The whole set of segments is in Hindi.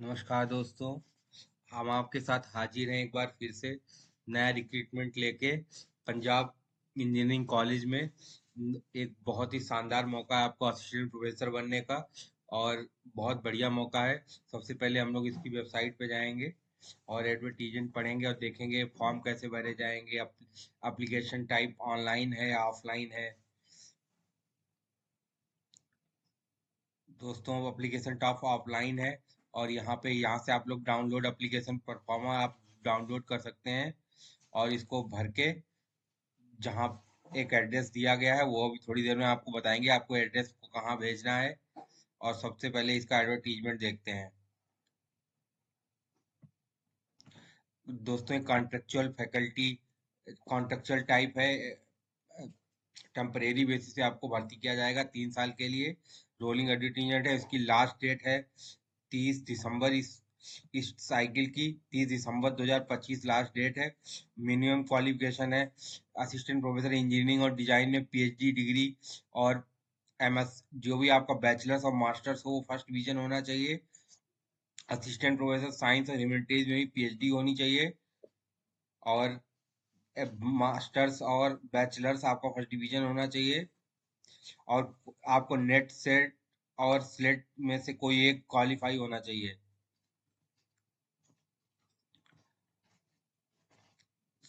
नमस्कार दोस्तों। हम आपके साथ हाजिर हैं एक बार फिर से नया रिक्रूटमेंट लेके। पंजाब इंजीनियरिंग कॉलेज में एक बहुत ही शानदार मौका है आपको असिस्टेंट प्रोफेसर बनने का। और बहुत बढ़िया मौका है। सबसे पहले हम लोग इसकी वेबसाइट पे जाएंगे और एडवर्टीजमेंट पढ़ेंगे और देखेंगे फॉर्म कैसे भरे जाएंगे। एप्लीकेशन टाइप ऑनलाइन है या ऑफलाइन है। दोस्तों एप्लीकेशन टॉप ऑफलाइन है। और यहाँ से आप लोग डाउनलोड एप्लीकेशन परफॉर्मा आप डाउनलोड कर सकते हैं। और इसको भर के जहाँ एक एड्रेस दिया गया है वो अभी थोड़ी देर में आपको बताएंगे आपको एड्रेस को कहाँ भेजना है। और सबसे पहले इसका एडवर्टीजमेंट देखते हैं। दोस्तों एक कॉन्ट्रेक्चुअल फैकल्टी कॉन्ट्रेक्चुअल टाइप है। टेम्परेरी बेसिस पे आपको भर्ती किया जाएगा 3 साल के लिए। रोलिंग एडवर्टीजमेंट है। इसकी लास्ट डेट है 30 दिसंबर। इस साइकिल की 30 दिसंबर 2025 लास्ट डेट है। मिनिमम क्वालिफिकेशन है असिस्टेंट प्रोफेसर इंजीनियरिंग और डिजाइन में पीएचडी डिग्री। और एमएस जो भी आपका बैचलर्स और मास्टर्स हो वो फर्स्ट डिवीजन होना चाहिए। असिस्टेंट प्रोफेसर साइंस और ह्यूमैनिटीज में भी पीएचडी होनी चाहिए। और मास्टर्स और बैचलर्स आपका फर्स्ट डिवीजन होना चाहिए। और आपको नेट सेट और स्लेट में से कोई एक क्वालिफाई होना चाहिए।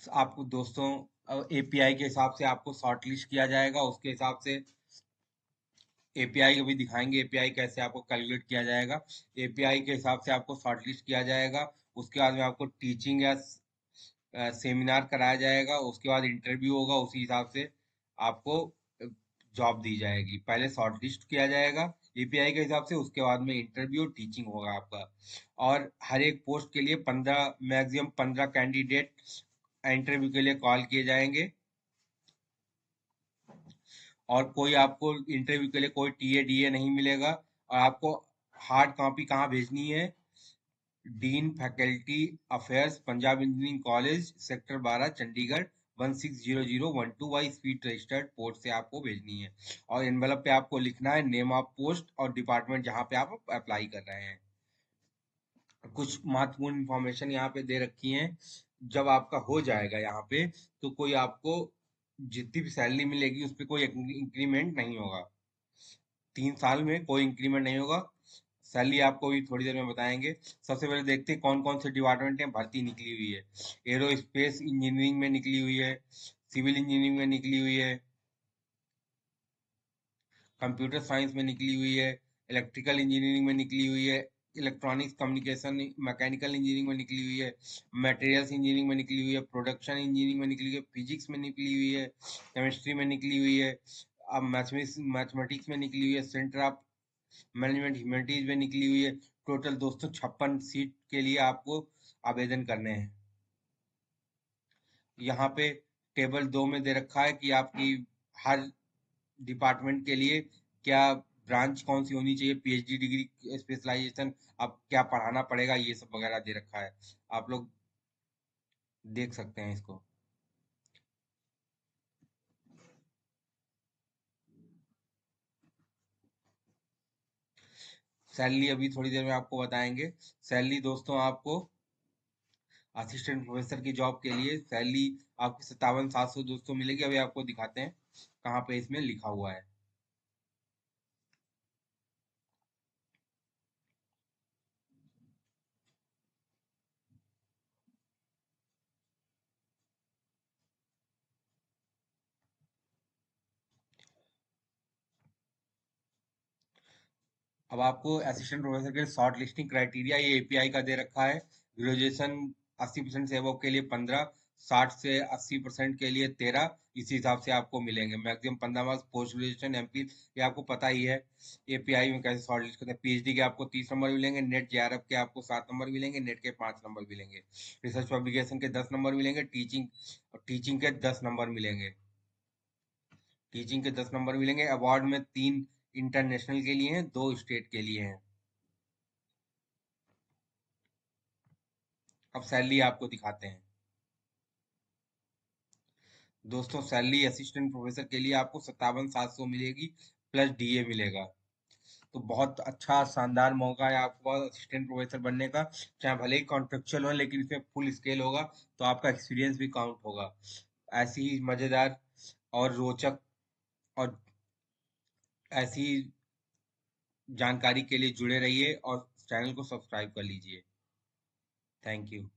आपको दोस्तों एपीआई के हिसाब से आपको शॉर्ट लिस्ट किया जाएगा। उसके हिसाब से एपीआई अभी दिखाएंगे एपीआई कैसे आपको कैलकुलेट किया जाएगा। एपीआई के हिसाब से आपको शॉर्ट लिस्ट किया जाएगा। उसके बाद में आपको टीचिंग या सेमिनार कराया जाएगा। उसके बाद इंटरव्यू होगा। उसी हिसाब से आपको जॉब दी जाएगी। पहले शॉर्ट लिस्ट किया जाएगा एपीआई के हिसाब से। उसके बाद में इंटरव्यू टीचिंग होगा आपका। और हर एक पोस्ट के लिए 15 मैक्सिमम 15 कैंडिडेट इंटरव्यू के लिए कॉल किए जाएंगे। और कोई आपको इंटरव्यू के लिए कोई टीए डीए नहीं मिलेगा। और आपको हार्ड कॉपी कहाँ भेजनी है? Dean faculty affairs Punjab engineering college sector 12 Chandigarh 160012 speed registered port से आपको भेजनी है। और एनवेलप पे आपको लिखना है नेम ऑफ पोस्ट और डिपार्टमेंट जहाँ पे आप अप्लाई कर रहे हैं। कुछ महत्वपूर्ण इंफॉर्मेशन यहाँ पे दे रखी है। जब आपका हो जाएगा यहाँ पे तो कोई आपको जितनी भी सैलरी मिलेगी उस पर कोई इंक्रीमेंट नहीं होगा। 3 साल में कोई इंक्रीमेंट नहीं होगा। सैलरी आपको भी थोड़ी देर में बताएंगे। सबसे पहले देखते हैं कौन कौन से डिपार्टमेंट में भर्ती निकली हुई है। एरोस्पेस इंजीनियरिंग में निकली हुई है। सिविल इंजीनियरिंग में निकली हुई है। कंप्यूटर साइंस में निकली हुई है। इलेक्ट्रिकल इंजीनियरिंग में निकली हुई है। इलेक्ट्रॉनिक्स कम्युनिकेशन मैकेनिकल इंजीनियरिंग में निकली हुई है। मटेरियल्स इंजीनियरिंग में निकली हुई है। प्रोडक्शन इंजीनियरिंग में निकली हुई है। फिजिक्स में निकली हुई है। केमिस्ट्री में निकली हुई है। अब मैथमेटिक्स में निकली हुई है। सेंटर ऑफ मैनेजमेंट ह्यूमैनिटीज में निकली हुई है। टोटल 256 सीट के लिए आपको आवेदन करने हैं। यहाँ पे टेबल 2 में दे रखा है कि आपकी हर डिपार्टमेंट के लिए क्या ब्रांच कौन सी होनी चाहिए, पीएचडी डिग्री स्पेशलाइजेशन, अब क्या पढ़ाना पड़ेगा, ये सब वगैरह दे रखा है। आप लोग देख सकते हैं इसको। सैलरी अभी थोड़ी देर में आपको बताएंगे। सैलरी दोस्तों आपको असिस्टेंट प्रोफेसर की जॉब के लिए सैलरी आपको 57,700 दोस्तों मिलेगी। अभी आपको दिखाते हैं कहाँ पे इसमें लिखा हुआ है। अब आपको असिस्टेंट प्रोफेसर के शॉर्ट लिस्टिंग क्राइटेरिया ये एपीआई का दे रखा है। ग्रेजुएशन 80% से अबव के लिए 15, 60 से 80% के लिए 13। इसी हिसाब से आपको मिलेंगे maximum 15 marks. Post graduation MP ये आपको पता ही है एपीआई में कैसे शॉर्ट लिस्ट करते हैं। पीएचडी के आपको 30 नंबर मिलेंगे। नेट जेआरएफ के आपको 7 नंबर मिलेंगे। नेट के 5 नंबर मिलेंगे। रिसर्च पब्लिकेशन के 10 नंबर मिलेंगे। टीचिंग के 10 नंबर मिलेंगे। टीचिंग के 10 नंबर मिलेंगे। अवार्ड में 3 इंटरनेशनल के लिए हैं, 2 स्टेट के लिए हैं। अब सैलरी आपको दिखाते हैं। दोस्तों सैलरी असिस्टेंट प्रोफेसर के लिए आपको 57,700 मिलेगी प्लस डीए मिलेगा। तो बहुत अच्छा शानदार मौका है आपको असिस्टेंट प्रोफेसर बनने का। चाहे भले ही कॉन्ट्रेक्चुअल हो, लेकिन इसमें फुल स्केल होगा, तो आपका एक्सपीरियंस भी काउंट होगा। ऐसी ही मजेदार और रोचक और ऐसी जानकारी के लिए जुड़े रहिए और चैनल को सब्सक्राइब कर लीजिए। Thank you.